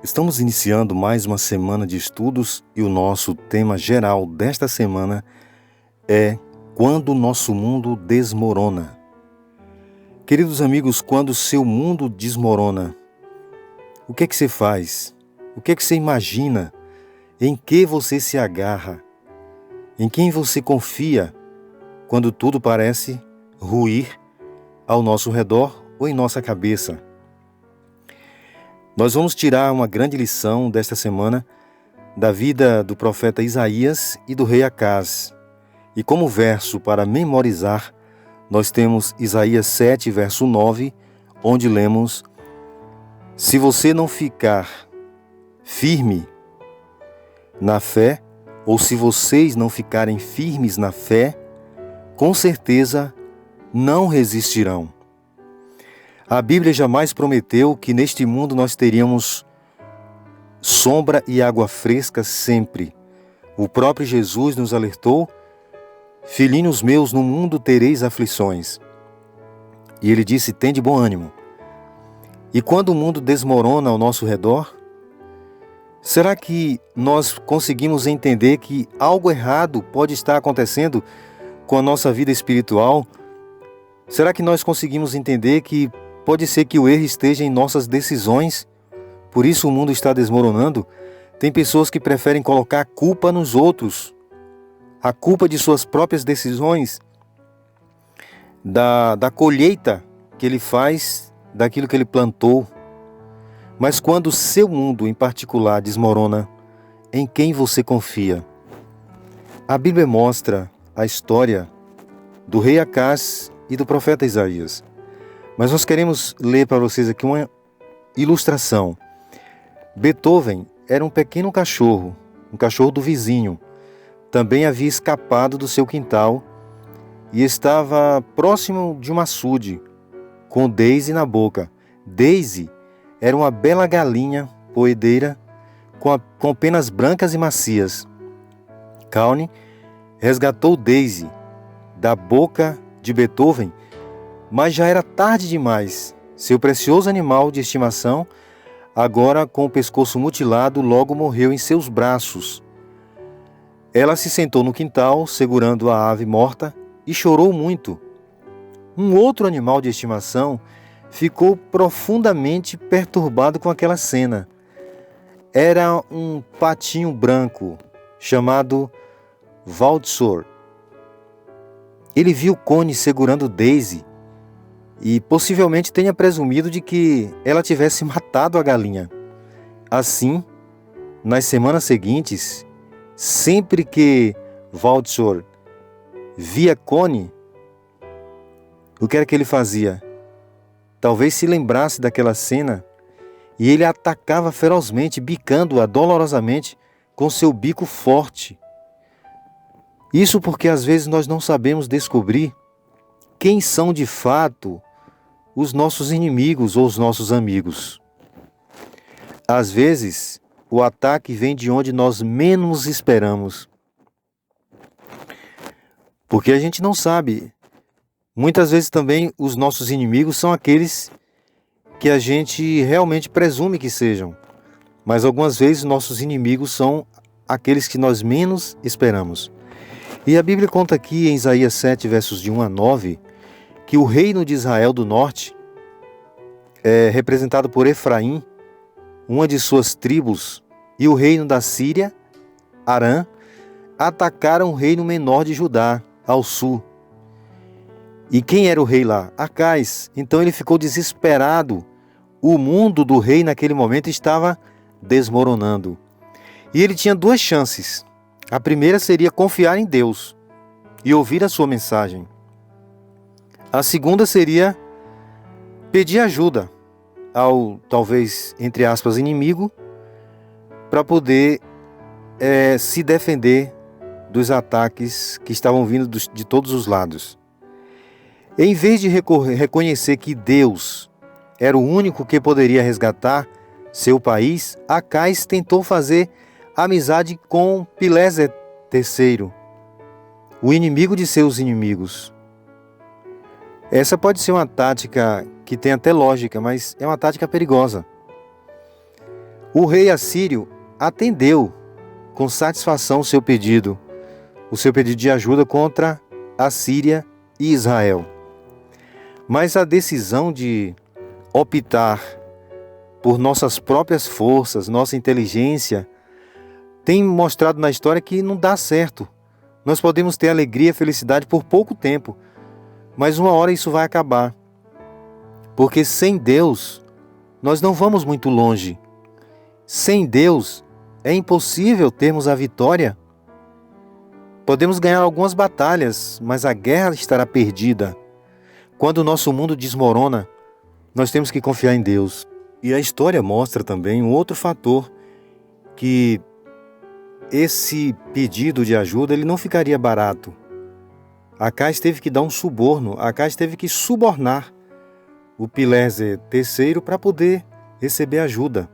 Estamos iniciando mais uma semana de estudos e o nosso tema geral desta semana é Quando o Nosso Mundo Desmorona. Queridos amigos, quando o seu mundo desmorona, o que é que você faz? O que é que você imagina? Em que você se agarra? Em quem você confia quando tudo parece ruir ao nosso redor ou em nossa cabeça? Nós vamos tirar uma grande lição desta semana da vida do profeta Isaías e do rei Acaz. E como verso para memorizar, nós temos Isaías 7, verso 9, onde lemos: Se você não ficar firme na fé, ou se vocês não ficarem firmes na fé, com certeza não resistirão. A Bíblia jamais prometeu que neste mundo nós teríamos sombra e água fresca sempre. O próprio Jesus nos alertou: Filhinhos meus, no mundo tereis aflições. E ele disse: tende bom ânimo. E quando o mundo desmorona ao nosso redor, será que nós conseguimos entender que algo errado pode estar acontecendo com a nossa vida espiritual? Será que nós conseguimos entender que pode ser que o erro esteja em nossas decisões? Por isso o mundo está desmoronando? Tem pessoas que preferem colocar a culpa nos outros, a culpa de suas próprias decisões, da colheita que ele faz, daquilo que ele plantou. Mas quando o seu mundo em particular desmorona, em quem você confia? A Bíblia mostra a história do rei Acaz e do profeta Isaías. Mas nós queremos ler para vocês aqui uma ilustração. Beethoven era um pequeno cachorro, um cachorro do vizinho. Também havia escapado do seu quintal e estava próximo de um açude, com Daisy na boca. Daisy era uma bela galinha poedeira com penas brancas e macias. Kaune resgatou Daisy da boca de Beethoven, mas já era tarde demais. Seu precioso animal de estimação, agora com o pescoço mutilado, logo morreu em seus braços. Ela se sentou no quintal, segurando a ave morta, e chorou muito. Um outro animal de estimação ficou profundamente perturbado com aquela cena. Era um patinho branco, chamado Valtsor. Ele viu Connie segurando Daisy e possivelmente tenha presumido de que ela tivesse matado a galinha. Assim, nas semanas seguintes, sempre que Valtsor via Connie, o que era que ele fazia? Talvez se lembrasse daquela cena e ele a atacava ferozmente, bicando-a dolorosamente com seu bico forte. Isso porque às vezes nós não sabemos descobrir quem são de fato os nossos inimigos ou os nossos amigos. Às vezes, o ataque vem de onde nós menos esperamos. Porque a gente não sabe. Muitas vezes também os nossos inimigos são aqueles que a gente realmente presume que sejam. Mas algumas vezes nossos inimigos são aqueles que nós menos esperamos. E a Bíblia conta aqui em Isaías 7, versos de 1 a 9, que o reino de Israel do norte, representado por Efraim, uma de suas tribos, e o reino da Síria, Arã, atacaram o reino menor de Judá, ao sul. E quem era o rei lá? Acaz. Então ele ficou desesperado. O mundo do rei naquele momento estava desmoronando. E ele tinha duas chances. A primeira seria confiar em Deus e ouvir a sua mensagem. A segunda seria pedir ajuda ao, talvez, entre aspas, inimigo, para poder se defender dos ataques que estavam vindo de todos os lados. Em vez de reconhecer que Deus era o único que poderia resgatar seu país, Acaz tentou fazer amizade com Pileser III, o inimigo de seus inimigos. Essa pode ser uma tática que tem até lógica, mas é uma tática perigosa. O rei assírio atendeu com satisfação o seu pedido de ajuda contra a Síria e Israel. Mas a decisão de optar por nossas próprias forças, nossa inteligência, tem mostrado na história que não dá certo. Nós podemos ter alegria e felicidade por pouco tempo, mas uma hora isso vai acabar. Porque sem Deus, nós não vamos muito longe. Sem Deus, é impossível termos a vitória. Podemos ganhar algumas batalhas, mas a guerra estará perdida. Quando o nosso mundo desmorona, nós temos que confiar em Deus. E a história mostra também um outro fator, que esse pedido de ajuda ele não ficaria barato. Acais teve que dar um suborno, Acais teve que subornar o Pileser III para poder receber ajuda.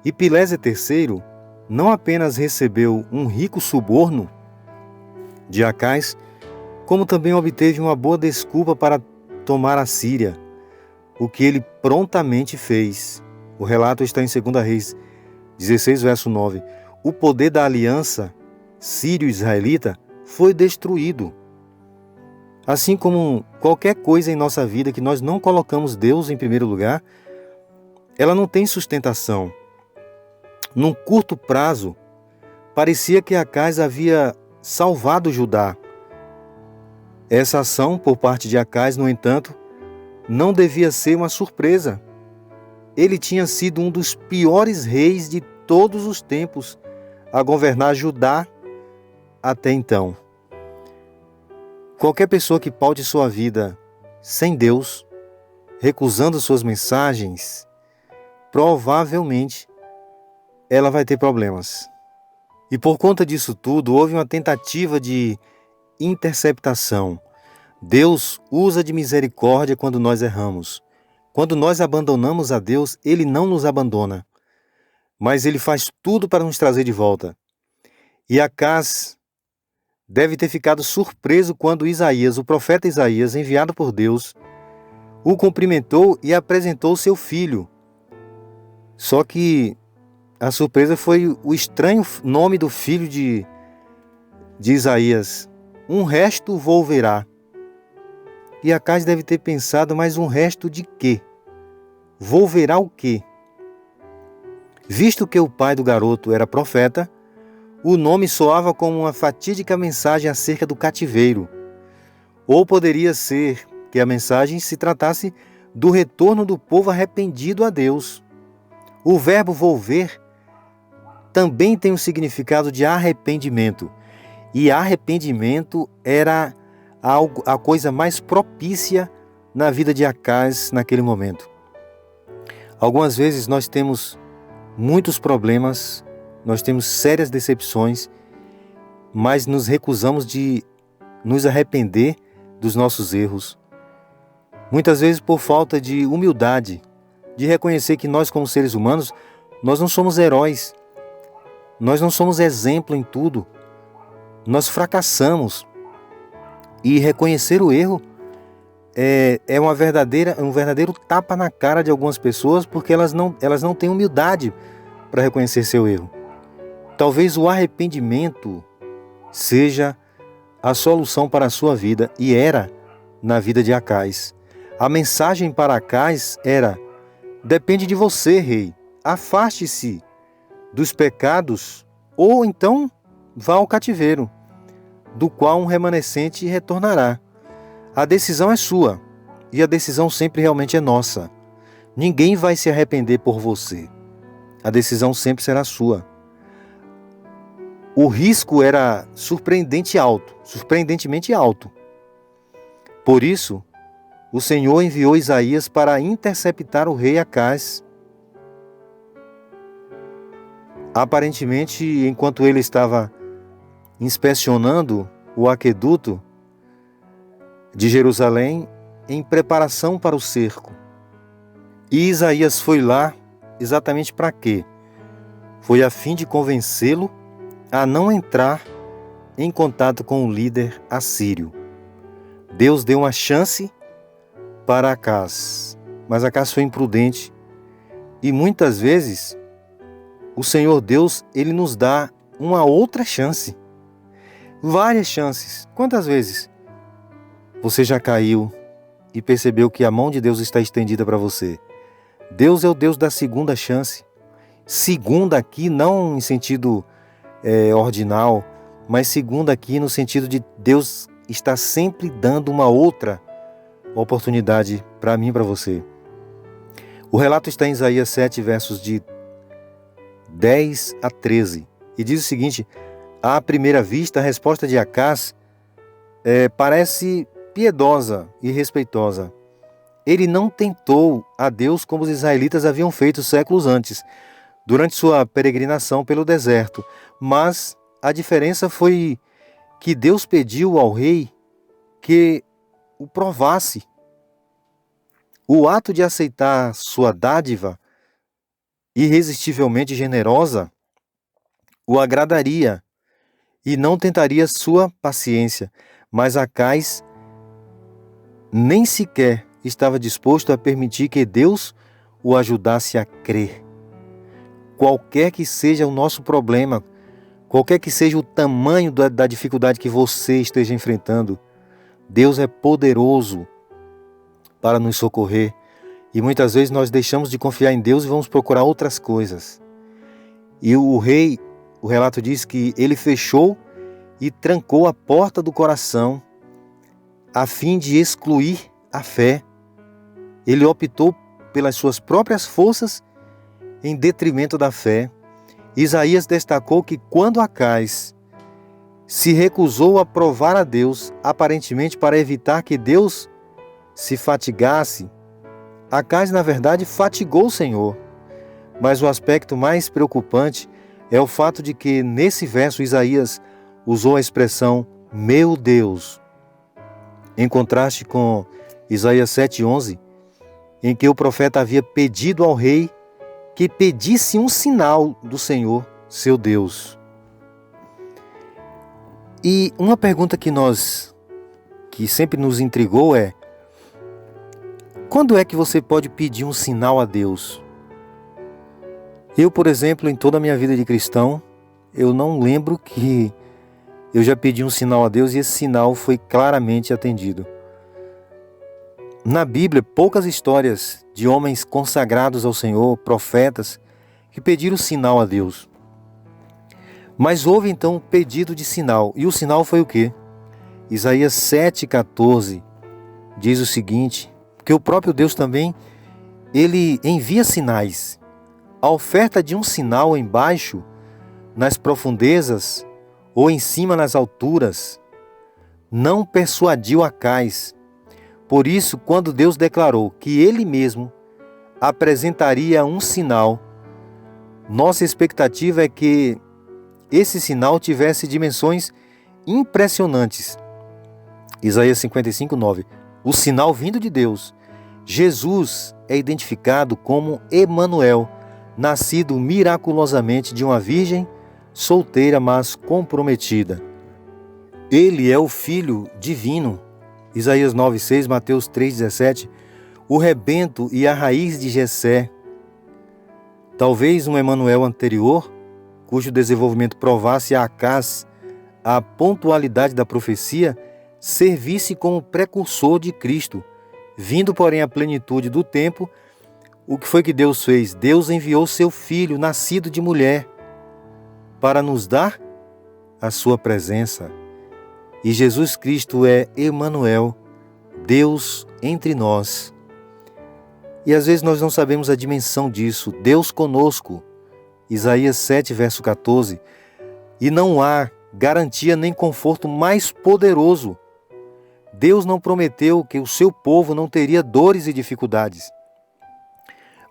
E Pileser III não apenas recebeu um rico suborno de Acais, como também obteve uma boa desculpa para tomar a Síria, o que ele prontamente fez. O relato está em 2 Reis 16, verso 9. O poder da aliança sírio-israelita foi destruído. Assim como qualquer coisa em nossa vida que nós não colocamos Deus em primeiro lugar, ela não tem sustentação. Num curto prazo, parecia que Acais havia salvado Judá. Essa ação por parte de Acais, no entanto, não devia ser uma surpresa. Ele tinha sido um dos piores reis de todos os tempos a governar Judá até então. Qualquer pessoa que paude sua vida sem Deus, recusando suas mensagens, provavelmente ela vai ter problemas. E por conta disso tudo, houve uma tentativa de interceptação. Deus usa de misericórdia quando nós erramos. Quando nós abandonamos a Deus, Ele não nos abandona, mas Ele faz tudo para nos trazer de volta. E Acais deve ter ficado surpreso quando Isaías, o profeta Isaías, enviado por Deus, o cumprimentou e apresentou seu filho. Só que a surpresa foi o estranho nome do filho de Isaías. Um resto volverá. E Acais deve ter pensado, mas um resto de quê? Volverá o quê? Visto que o pai do garoto era profeta, o nome soava como uma fatídica mensagem acerca do cativeiro. Ou poderia ser que a mensagem se tratasse do retorno do povo arrependido a Deus. O verbo volver também tem o significado de arrependimento. E arrependimento era a coisa mais propícia na vida de Acais naquele momento. Algumas vezes nós temos muitos problemas, nós temos sérias decepções, mas nos recusamos de nos arrepender dos nossos erros. Muitas vezes por falta de humildade, de reconhecer que nós como seres humanos, nós não somos heróis, nós não somos exemplo em tudo, nós fracassamos. E reconhecer o erro é um verdadeiro tapa na cara de algumas pessoas, porque elas não têm humildade para reconhecer seu erro. Talvez o arrependimento seja a solução para a sua vida, e era na vida de Acais. A mensagem para Acais era: depende de você, rei, afaste-se dos pecados, ou então vá ao cativeiro, do qual um remanescente retornará. A decisão é sua, e a decisão sempre realmente é nossa. Ninguém vai se arrepender por você. A decisão sempre será sua. O risco era surpreendentemente alto. Por isso, o Senhor enviou Isaías para interceptar o rei Acais. Aparentemente, enquanto ele estava inspecionando o aqueduto de Jerusalém em preparação para o cerco. E Isaías foi lá exatamente para quê? Foi a fim de convencê-lo a não entrar em contato com o líder assírio. Deus deu uma chance para Acais, mas Acais foi imprudente e muitas vezes o Senhor Deus, Ele nos dá uma outra chance. Várias chances. Quantas vezes você já caiu e percebeu que a mão de Deus está estendida para você? Deus é o Deus da segunda chance. Segunda aqui não em sentido ordinal, mas segunda aqui no sentido de Deus está sempre dando uma outra oportunidade para mim e para você. O relato está em Isaías 7, versos de 10 a 13. E diz o seguinte: à primeira vista, a resposta de Acaz parece piedosa e respeitosa. Ele não tentou a Deus como os israelitas haviam feito séculos antes, durante sua peregrinação pelo deserto. Mas a diferença foi que Deus pediu ao rei que o provasse. O ato de aceitar sua dádiva, irresistivelmente generosa, o agradaria e não tentaria sua paciência. Mas Acaz nem sequer estava disposto a permitir que Deus o ajudasse a crer. Qualquer que seja o nosso problema, qualquer que seja o tamanho da dificuldade que você esteja enfrentando, Deus é poderoso para nos socorrer. E muitas vezes nós deixamos de confiar em Deus e vamos procurar outras coisas. E o rei, o relato diz que ele fechou e trancou a porta do coração a fim de excluir a fé. Ele optou pelas suas próprias forças em detrimento da fé. Isaías destacou que quando Acaz se recusou a provar a Deus, aparentemente para evitar que Deus se fatigasse, Acaz, na verdade, fatigou o Senhor. Mas o aspecto mais preocupante é o fato de que, nesse verso, Isaías usou a expressão meu Deus, em contraste com Isaías 7,11, em que o profeta havia pedido ao rei que pedisse um sinal do Senhor, seu Deus. E uma pergunta que sempre nos intrigou é: quando é que você pode pedir um sinal a Deus? Eu, por exemplo, em toda a minha vida de cristão, eu não lembro que eu já pedi um sinal a Deus e esse sinal foi claramente atendido. Na Bíblia, poucas histórias de homens consagrados ao Senhor, profetas, que pediram sinal a Deus. Mas houve então um pedido de sinal. E o sinal foi o quê? Isaías 7,14 diz o seguinte: que o próprio Deus também, Ele envia sinais. A oferta de um sinal embaixo, nas profundezas, ou em cima nas alturas, não persuadiu Acaz. Por isso, quando Deus declarou que Ele mesmo apresentaria um sinal, nossa expectativa é que esse sinal tivesse dimensões impressionantes. Isaías 55:9. O sinal vindo de Deus. Jesus é identificado como Emanuel, nascido miraculosamente de uma virgem solteira, mas comprometida. Ele é o Filho divino. Isaías 9,6, Mateus 3,17, o rebento e a raiz de Jessé. Talvez um Emanuel anterior, cujo desenvolvimento provasse a Acaz a pontualidade da profecia, servisse como precursor de Cristo. Vindo, porém, à plenitude do tempo, o que foi que Deus fez? Deus enviou seu Filho, nascido de mulher, para nos dar a sua presença. E Jesus Cristo é Emanuel, Deus entre nós. E às vezes nós não sabemos a dimensão disso. Deus conosco. Isaías 7, verso 14. E não há garantia nem conforto mais poderoso. Deus não prometeu que o seu povo não teria dores e dificuldades.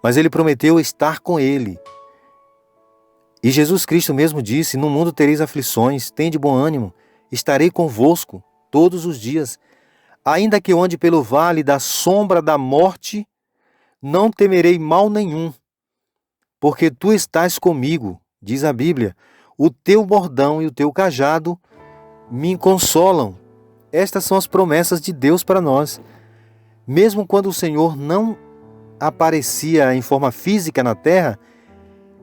Mas Ele prometeu estar com ele. E Jesus Cristo mesmo disse: no mundo tereis aflições, tende bom ânimo, estarei convosco todos os dias. Ainda que eu ande pelo vale da sombra da morte, não temerei mal nenhum, porque tu estás comigo, diz a Bíblia. O teu bordão e o teu cajado me consolam. Estas são as promessas de Deus para nós. Mesmo quando o Senhor não aparecia em forma física na terra,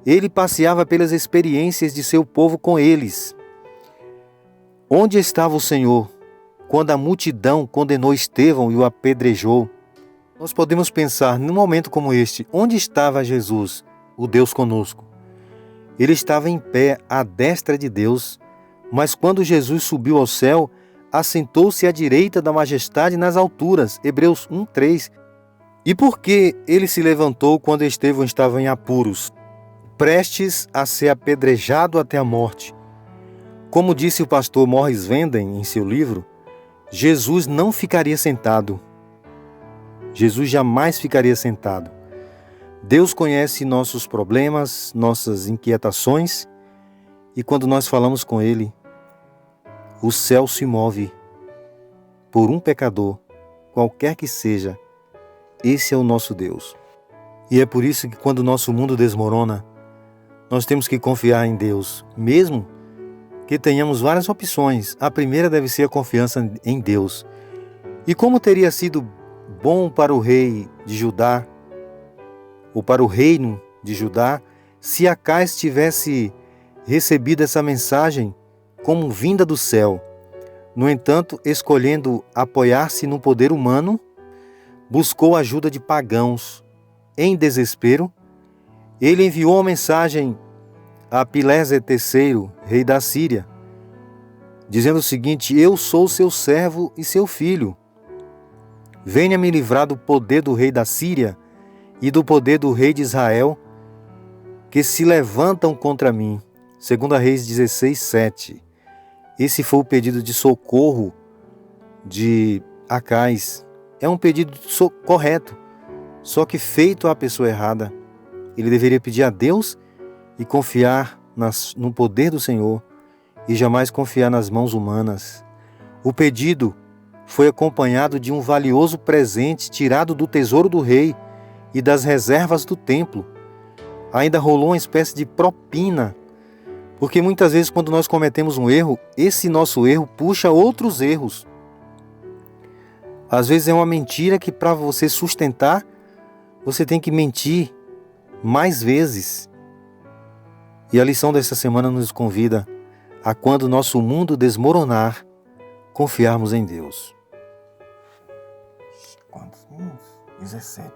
Ele passeava pelas experiências de seu povo com eles. Onde estava o Senhor quando a multidão condenou Estevão e o apedrejou? Nós podemos pensar, num momento como este, onde estava Jesus, o Deus conosco? Ele estava em pé à destra de Deus, mas quando Jesus subiu ao céu, assentou-se à direita da majestade nas alturas. Hebreus 1:3. E por que ele se levantou quando Estevão estava em apuros, prestes a ser apedrejado até a morte? Como disse o pastor Morris Venden em seu livro, Jesus não ficaria sentado. Jesus jamais ficaria sentado. Deus conhece nossos problemas, nossas inquietações, e quando nós falamos com Ele, o céu se move por um pecador, qualquer que seja. Esse é o nosso Deus. E é por isso que quando o nosso mundo desmorona, nós temos que confiar em Deus, mesmo que tenhamos várias opções. A primeira deve ser a confiança em Deus. E como teria sido bom para o rei de Judá, ou para o reino de Judá, se Acais tivesse recebido essa mensagem como vinda do céu. No entanto, escolhendo apoiar-se no poder humano, buscou a ajuda de pagãos. Em desespero, ele enviou uma mensagem a Pileser III, rei da Síria, dizendo o seguinte: eu sou seu servo e seu filho. Venha me livrar do poder do rei da Síria e do poder do rei de Israel, que se levantam contra mim. 2 Reis 16:7. Esse foi o pedido de socorro de Acais. É um pedido correto, só que feito à pessoa errada. Ele deveria pedir a Deus e confiar no poder do Senhor e jamais confiar nas mãos humanas. O pedido foi acompanhado de um valioso presente tirado do tesouro do rei e das reservas do templo. Ainda rolou uma espécie de propina, porque muitas vezes quando nós cometemos um erro, esse nosso erro puxa outros erros. Às vezes é uma mentira que para você sustentar, você tem que mentir mais vezes. E a lição dessa semana nos convida a, quando nosso mundo desmoronar, confiarmos em Deus. Quantos minutos? 17.